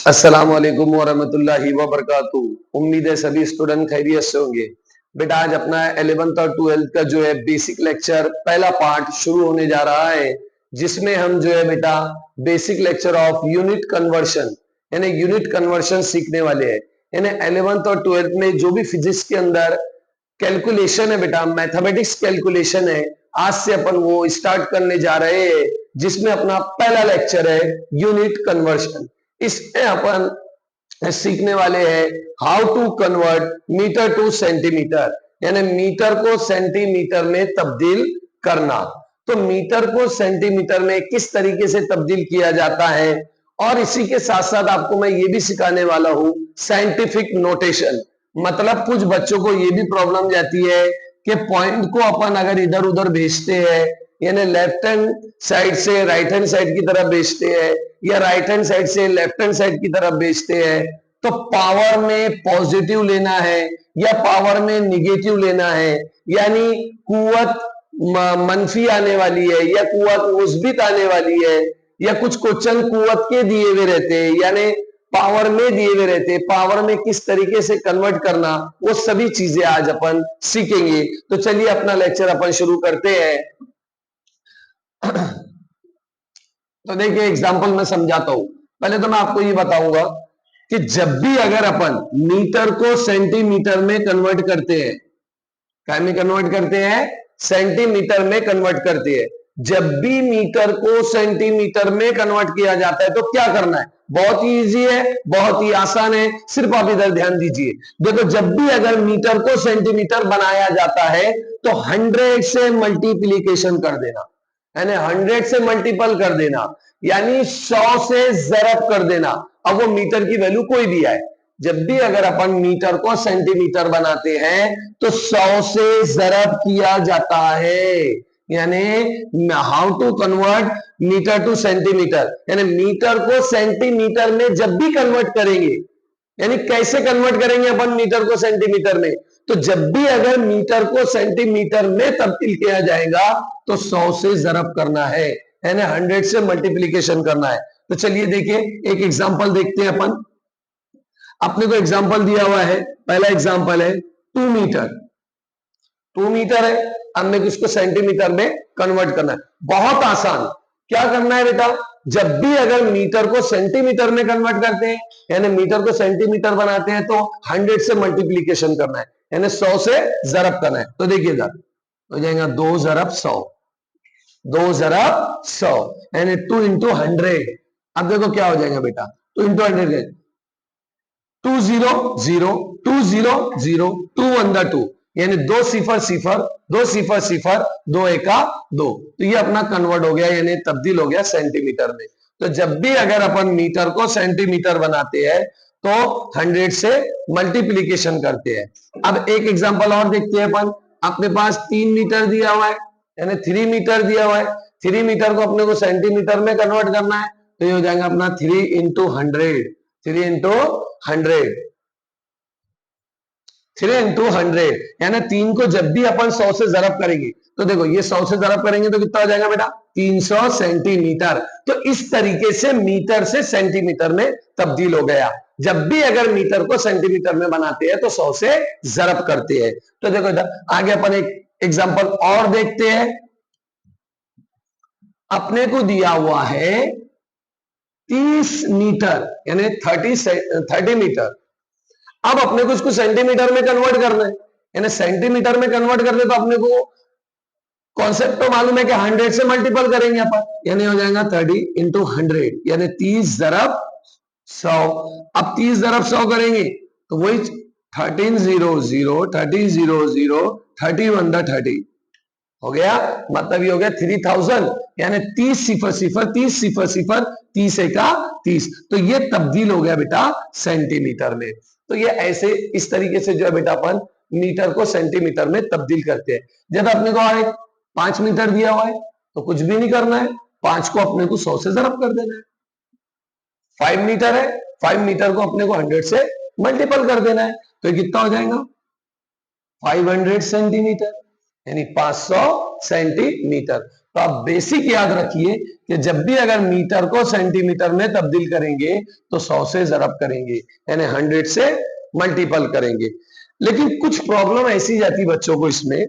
अस्सलाम वालेकुम वरहमतुल्लाहि वबरकातुहू। उम्मीद है सभी स्टूडेंट खैरियत से होंगे। बेटा आज अपना 11th और 12th का जो है बेसिक लेक्चर पहला पार्ट शुरू होने जा रहा है, जिसमें हम जो है बेटा basic lecture of unit conversion यानी यूनिट कन्वर्शन सीखने वाले हैं। यानी 11th और 12th में जो भी फिजिक्स के अंदर कैलकुलेशन है बेटा, मैथमेटिक्स कैलकुलेशन है, आज से अपन वो स्टार्ट करने जा रहे हैं, जिसमें अपना पहला लेक्चर है यूनिट कन्वर्शन। इसमें अपन सीखने वाले हैं how to convert metre to centimetre, यानी मीटर को सेंटीमीटर में तब्दील करना। तो मीटर को सेंटीमीटर में किस तरीके से तब्दील किया जाता है, और इसी के साथ साथ आपको मैं ये भी सिखाने वाला हूं साइंटिफिक नोटेशन। मतलब कुछ बच्चों को ये भी प्रॉब्लम जाती है कि पॉइंट को अपन अगर इधर उधर भेजते हैं, यानी लेफ्ट हैंड साइड से राइट हैंड साइड की तरफ भेजते हैं या राइट हैंड साइड से लेफ्ट हैंड साइड की तरफ भेजते हैं, तो पावर में पॉजिटिव लेना है या पावर में निगेटिव लेना है, यानी कुव्वत मनफी आने वाली है या कुव्वत मुस्बित आने वाली है, या कुछ क्वेश्चन कुव्वत के दिए हुए रहते हैं यानी पावर में दिए हुए रहते हैं, पावर में किस तरीके से कन्वर्ट करना, वो सभी चीजें आज अपन सीखेंगे। तो चलिए अपना लेक्चर अपन शुरू करते हैं। तो देखिए एग्जांपल मैं समझाता हूं। पहले तो मैं आपको ये बताऊंगा कि जब भी अगर अपन मीटर को सेंटीमीटर में कन्वर्ट करते हैं, क्या में कन्वर्ट करते हैं, सेंटीमीटर में कन्वर्ट करते हैं, जब भी मीटर को सेंटीमीटर में कन्वर्ट किया जाता है तो क्या करना है, बहुत ही इजी है, बहुत ही आसान है, सिर्फ आप इधर ध्यान दीजिए। देखो जब भी अगर मीटर को सेंटीमीटर बनाया जाता है तो 100 से मल्टीप्लीकेशन कर देना, यानी 100 से मल्टीपल कर देना, यानी 100 से जरब कर देना। अब वो मीटर की वैल्यू कोई भी आए, जब भी अगर अपन मीटर को सेंटीमीटर बनाते हैं तो 100 से जरब किया जाता है। यानी how to convert metre to centimetre, यानी मीटर को सेंटीमीटर में जब भी कन्वर्ट करेंगे, यानी कैसे कन्वर्ट करेंगे अपन मीटर को सेंटीमीटर में, तो जब भी अगर मीटर को सेंटीमीटर में तब्दील किया जाएगा तो 100 से जरब करना है, यानी 100 से मल्टीप्लीकेशन करना है। तो चलिए देखिए एक एग्जांपल देखते हैं अपन। अपने को एग्जांपल दिया हुआ है, पहला एग्जांपल है 2 मीटर। 2 मीटर है, हमने इसको सेंटीमीटर में कन्वर्ट करना है। बहुत आसान। क्या करना है बेटा, जब भी अगर मीटर को सेंटीमीटर में कन्वर्ट करते हैं यानी मीटर को सेंटीमीटर बनाते हैं तो 100 से मल्टीप्लीकेशन करना है, यानी 100 से जरब करना है। तो देखिए इधर हो जाएगा 2 जरब 100, 2 जरब 100 यानी 2 इंटू 100। अब देखो क्या हो जाएगा बेटा, 2 इंटू 100, 2 0 0 2 0 0 2 1 2, यानी 2 सिफर सिफर 2 सिफर सिफर 2 एका 2। तो ये अपना कन्वर्ट हो गया, यानी तब्दील हो गया सेंटीमीटर में। तो जब भी अगर अपन मीटर को सेंटीमीटर बनाते हैं तो 100 से मल्टीप्लीकेशन करते हैं। अब एक एग्जांपल और देखते हैं अपन। अपने पास 3 मीटर दिया हुआ है, यानी 3 मीटर दिया हुआ है। 3 मीटर को अपने को सेंटीमीटर में कन्वर्ट करना है, तो ये हो जाएगा अपना 3 इंटू 100, 3 इंटू 100, 3 इंटू 100, यानी 3 को जब भी अपन 100 से जरब करेंगे तो देखो ये 100 से जरब करेंगे तो कितना हो जाएगा बेटा, 300 सेंटीमीटर। तो इस तरीके से मीटर से सेंटीमीटर में तब्दील हो गया। जब भी अगर मीटर को सेंटीमीटर में बनाते हैं तो 100 से जरब करते हैं। तो देखो इधर आगे अपन एक एग्जांपल और देखते हैं। अपने को दिया हुआ है 30 मीटर यानी 30 मीटर। अब अपने को इसको सेंटीमीटर में कन्वर्ट करना है, यानी सेंटीमीटर में कन्वर्ट करने तो अपने को कॉन्सेप्ट तो मालूम है कि 100 से मल्टीपल करेंगे अपन, यानी हो जाएगा 30 इंटू 100, यानी 30 जरब 100। अब 30 जरब 100 करेंगे तो वही 13 0 0 30 0 0 31 30 हो गया, मतलब ये हो गया 3000, यानी 30 सिफर सिफर 30 सिफर सिफर 30 एका 30। तो ये तब्दील हो गया बेटा सेंटीमीटर में। तो ये ऐसे इस तरीके से जो है बेटा अपन मीटर को सेंटीमीटर में तब्दील करते हैं। जब अपने को एक 5 मीटर दिया हुआ है तो कुछ भी नहीं करना है, 5 को अपने को 100 से जरब कर देना है। 5 मीटर है, 5 मीटर को अपने को 100 से मल्टीपल कर देना है, तो ये कितना हो जाएगा 500 सेंटीमीटर, यानी 500 सेंटीमीटर। तो आप बेसिक याद रखिए कि जब भी अगर मीटर को सेंटीमीटर में तब्दील करेंगे तो 100 से जरब करेंगे, यानी 100 से मल्टीपल करेंगे। लेकिन कुछ प्रॉब्लम ऐसी जाती बच्चों को इसमें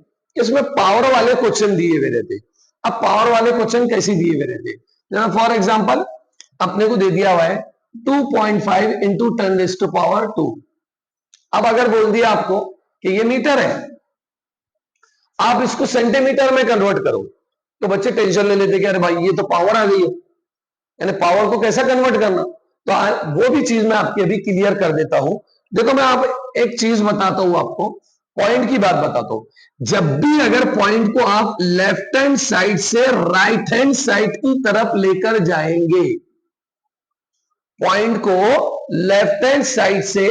पावर वाले क्वेश्चन दिए हुए रहते। अब पावर वाले क्वेश्चन कैसे दिए हुए रहते, फॉर एग्जाम्पल अपने को दे दिया हुआ है 2.5 इंटू 10⁻²। अब अगर बोल दिया आपको कि ये मीटर है, आप इसको सेंटीमीटर में कन्वर्ट करो, तो बच्चे टेंशन ले लेते कि अरे भाई ये तो पावर आ गई है, यानी पावर को कैसा कन्वर्ट करना। तो वो भी चीज मैं आपकी अभी क्लियर कर देता हूं। देखो मैं आप एक चीज बताता हूं आपको, पॉइंट की बात बताता हूं। जब भी अगर पॉइंट को आप लेफ्ट हैंड साइड से राइट हैंड साइड की तरफ लेकर जाएंगे, पॉइंट को लेफ्ट हैंड साइड से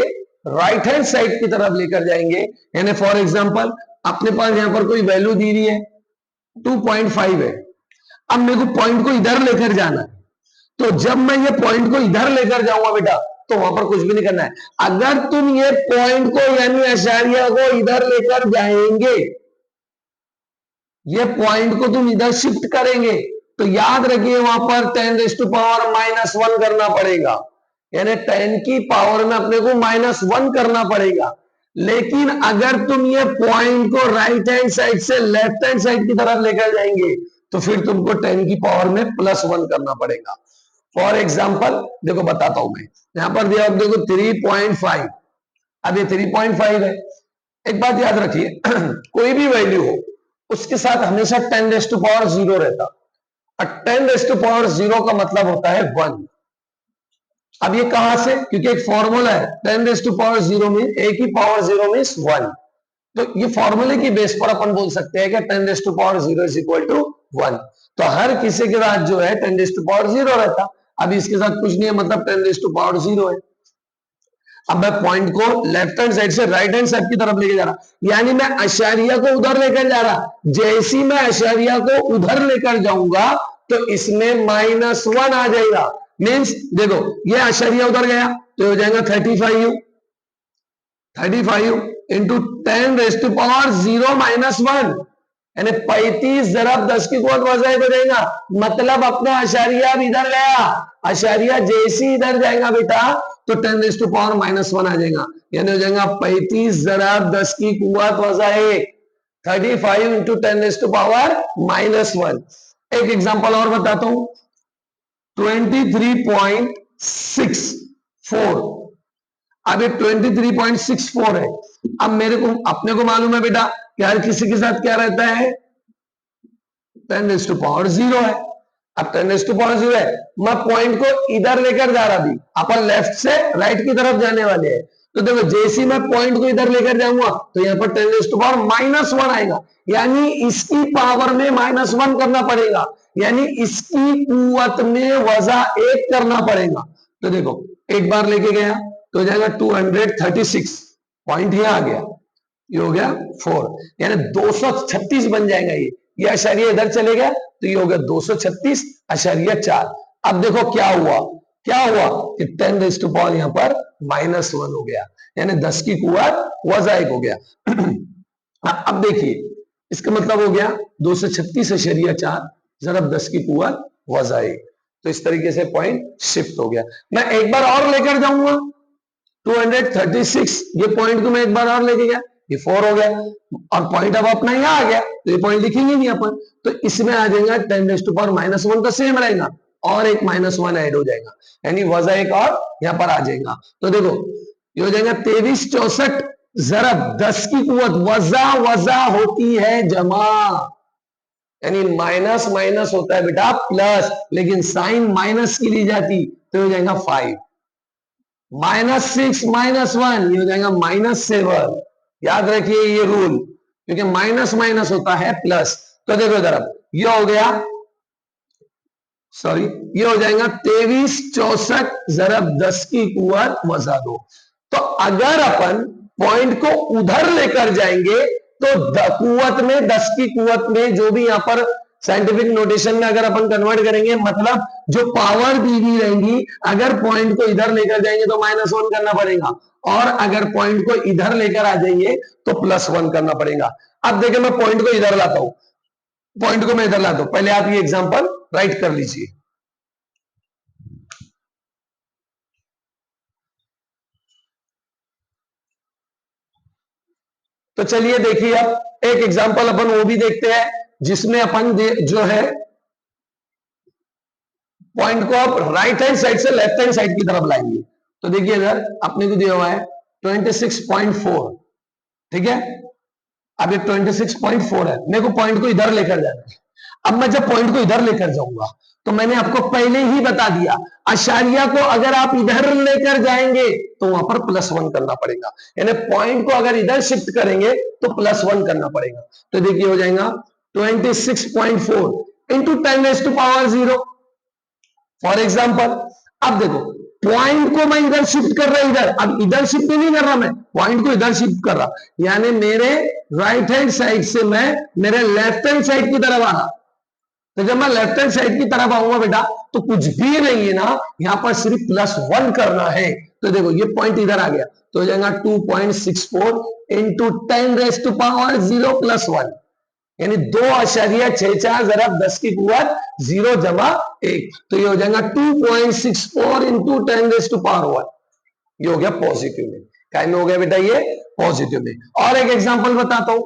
राइट हैंड साइड की तरफ लेकर जाएंगे, यानी फॉर एग्जांपल अपने पास यहां पर कोई वैल्यू दी हुई है 2.5 है। अब मेरे को पॉइंट को इधर लेकर जाना है, तो जब मैं ये पॉइंट को इधर लेकर जाऊंगा बेटा, तो वहां पर कुछ भी नहीं करना है। अगर तुम ये पॉइंट को यानी आशारिया को इधर लेकर जाएंगे, ये पॉइंट को तुम इधर शिफ्ट करेंगे, तो याद रखिए वहां पर 10⁻⁻1 करना पड़ेगा, यानी 10 की पावर में अपने को -1 करना पड़ेगा। लेकिन अगर तुम ये पॉइंट को राइट हैंड साइड से लेफ्ट हैंड साइड की तरफ लेकर जाएंगे, तो फिर तुमको 10 की पावर में +1 करना पड़ेगा। फॉर एग्जाम्पल देखो बताता हूं मैं, यहां पर दिया देखो 3.5। अब ये 3.5 है। एक बात याद रखिए कोई भी वैल्यू हो उसके साथ हमेशा 10⁻0 रहता, और 10⁻0 का मतलब होता है 1। अब ये कहां से, क्योंकि एक फॉर्मूला है 10⁻0 में a की पावर 0 में 1, तो ये फॉर्मूले की बेस पर अपन बोल सकते हैं कि 10⁻0 इज इक्वल टू 1। तो हर किसी के साथ जो है 10⁻0 रहता। अब इसके साथ कुछ नहीं है, मतलब 10⁻0 है। अब मैं पॉइंट को लेफ्ट हैंड साइड से राइट हैंड साइड की तरफ लेके जा रहा, यानी मैं आशारिया को उधर लेकर जा रहा। जैसी मैं आशारिया को उधर लेकर जाऊंगा तो इसमें -1 आ जाएगा। मीन्स देखो ये आशारिया उधर गया तो हो जाएगा 35 इंटू 10⁻0 - 1, यानी 35 ज़रब 10 की कुव्वत वज़ाइद हो जाएगा। मतलब अपना आशारिया अब इधर गया, आशारिया जैसी इधर जाएगा बेटा तो 10⁻⁻1 आ जाएगा, यानी हो जाएगा 35 ज़रब 10 की कुव्वत वज़ाइद 35 इंटू 10⁻⁻1। एक एग्जांपल और बताता हूं 23.64। अब ये 23.64 है। अब मेरे को अपने को मालूम है बेटा कि हर किसी के साथ क्या रहता है 10⁻0 है। अब 10⁻0 है, मैं पॉइंट को इधर लेकर जा रहा, भी अपन लेफ्ट से राइट की तरफ जाने वाले हैं। तो देखो जैसे मैं पॉइंट को इधर लेकर जाऊंगा तो यहाँ पर 10⁻1 आएगा, यानी इसकी पावर में -1 करना पड़ेगा, यानी इसकी कुव्वत में वज़ा 1 करना पड़ेगा। तो देखो एक बार लेके गया तो हो जाएगा 236, पॉइंट ये आ गया, ये हो गया 4, यानी 236 बन जाएगा। ये आशारिया इधर चले गया तो ये हो गया 236.4। अब देखो क्या हुआ कि 10⁻, यहां पर -1 हो गया, यानी 10 की कुव्वत वज़ा 1 हो गया। अब देखिए इसका मतलब हो गया 236.4 ज़रब 10 की कुव्वत वज़ा 1। तो इस तरीके से पॉइंट शिफ्ट हो गया। मैं एक बार और लेकर जाऊंगा 236, ये पॉइंट को मैं एक बार और लेके गया, ये 4 हो गया, और पॉइंट अब अपना यहाँ आ गया तो ये पॉइंट लिखेंगे नहीं अपन, तो इसमें आ जाएगा 10⁻1 का सेम रहेगा और एक -1 ऐड हो जाएगा, यानी वज़ा 1 और यहाँ पर आ जाएगा। तो देखो ये हो जाएगा 2364 ज़रब 10 की कुव्वत वज़ा होती है जमा, यानी माइनस माइनस होता है बेटा प्लस, लेकिन साइन माइनस की ली जाती तो हो जाएगा 5, -6 -1 ये हो जाएगा -7। याद रखिए ये रूल, क्योंकि माइनस माइनस होता है प्लस। तो देखो इधर ये हो गया, सॉरी ये हो जाएगा 2364 ज़रब 10 की कुव्वत वज़ा 2। तो अगर अपन पॉइंट को उधर लेकर जाएंगे तो कुव्वत में 10 की कुव्वत में जो भी यहां पर साइंटिफिक नोटेशन में अगर अपन कन्वर्ट करेंगे, मतलब जो पावर दी हुई रहेंगी, अगर पॉइंट को इधर लेकर जाएंगे तो -1 करना पड़ेगा, और अगर पॉइंट को इधर लेकर आ जाएंगे तो +1 करना पड़ेगा। अब देखिए मैं पॉइंट को इधर लाता हूं, पॉइंट को मैं इधर ला दूं, पहले आप ये एग्जांपल राइट कर लीजिए। तो चलिए देखिए, अब एक एग्जांपल अपन वो भी देखते हैं जिसमें अपन जो है पॉइंट को आप राइट हैंड साइड से लेफ्ट हैंड साइड की तरफ लाएंगे। तो देखिए इधर अपने को दिया हुआ है 26.4, ठीक है। अब ये 26.4 है, मेरे को पॉइंट को इधर लेकर जाना है। अब मैं जब पॉइंट को इधर लेकर जाऊंगा तो मैंने आपको पहले ही बता दिया, आशारिया को अगर आप इधर लेकर जाएंगे तो वहां पर +1 करना पड़ेगा, यानी पॉइंट को अगर इधर शिफ्ट करेंगे तो +1 करना पड़ेगा। तो देखिए हो जाएगा 26.4 इंटू 10⁻⁴। फॉर एग्जाम्पल अब देखो, पॉइंट को मैं इधर शिफ्ट कर रहा, इधर, अब इधर शिफ्ट नहीं कर रहा, मैं पॉइंट को इधर शिफ्ट कर रहा, यानी मेरे राइट हैंड साइड से मैं मेरे लेफ्ट हैंड साइड की तरफ आ रहा। तो जब मैं लेफ्ट हैंड साइड की तरफ आऊंगा बेटा, तो कुछ भी नहीं है ना, यहां पर सिर्फ +1 करना है। तो देखो ये पॉइंट इधर आ गया, तो हो जाएगा 2.64 इंटू 10⁻⁴ +1, यानी 2.64 जरा 10 की कुवत 0 जमा 1, तो ये हो जाएगा 2.64 इंटू 10⁻⁴। ये हो गया पॉजिटिव में, काय में हो गया बेटा, ये पॉजिटिव में। और एक एग्जांपल बताता हूं,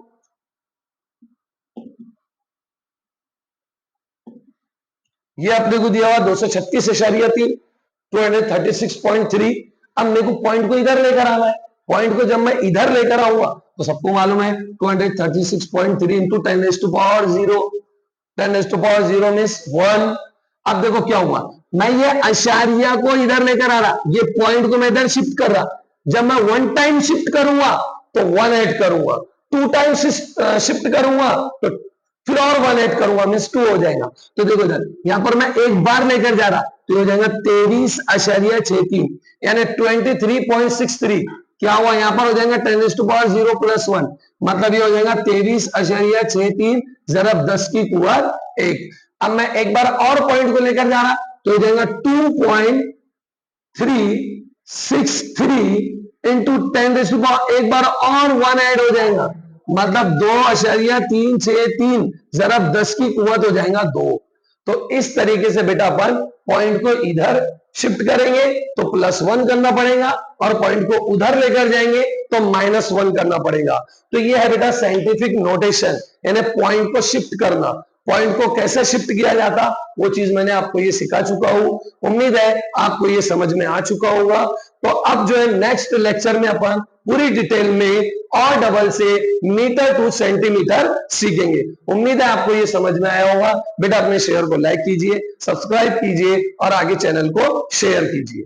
ये अपने को दिया हुआ 236.3, 236.3। अब मेरे को पॉइंट को इधर लेकर आना है, पॉइंट को जब मैं इधर लेकर आऊंगा तो सबको मालूम है 236.3 इंटू 10⁻⁴, 10⁻⁴ मीन्स 1। अब देखो क्या हुआ, मैं ये आशारिया को इधर लेकर आ रहा, ये पॉइंट को मैं इधर शिफ्ट कर रहा। जब मैं 1 टाइम शिफ्ट करूंगा तो 1 ऐड करूंगा, 2 टाइम शिफ्ट करूंगा तो फिर और 1 ऐड करूंगा, मीन्स 2 हो जाएगा। तो देखो इधर, यहां पर मैं एक बार लेकर जा रहा, तो हो जाएगा 23.63, यानी 23.63। क्या हुआ, यहां पर हो जाएगा 10⁻⁴ +1, मतलब ये हो जाएगा 23.63 जरब 10 की कुवत 1। अब मैं एक बार और पॉइंट को लेकर जा रहा, तो हो जाएगा 2.363 इंटू 10⁻⁴, एक बार और 1 ऐड हो जाएगा, मतलब 2.363 जरब 10 की कुवत हो जाएगा 2। तो इस तरीके से बेटा अपन पॉइंट को इधर शिफ्ट करेंगे तो +1 करना पड़ेगा, और पॉइंट को उधर लेकर जाएंगे तो -1 करना पड़ेगा। तो ये है बेटा साइंटिफिक नोटेशन, यानी पॉइंट को शिफ्ट करना। पॉइंट को कैसे शिफ्ट किया जाता वो चीज मैंने आपको ये सिखा चुका हूं, उम्मीद है आपको ये समझ में आ चुका होगा। तो अब जो है नेक्स्ट लेक्चर में अपन पूरी डिटेल में और डबल से मीटर टू सेंटीमीटर सीखेंगे। उम्मीद है आपको ये समझ में आया होगा। बेटा अपने शेयर को लाइक कीजिए, सब्सक्राइब कीजिए और आगे चैनल को शेयर कीजिए।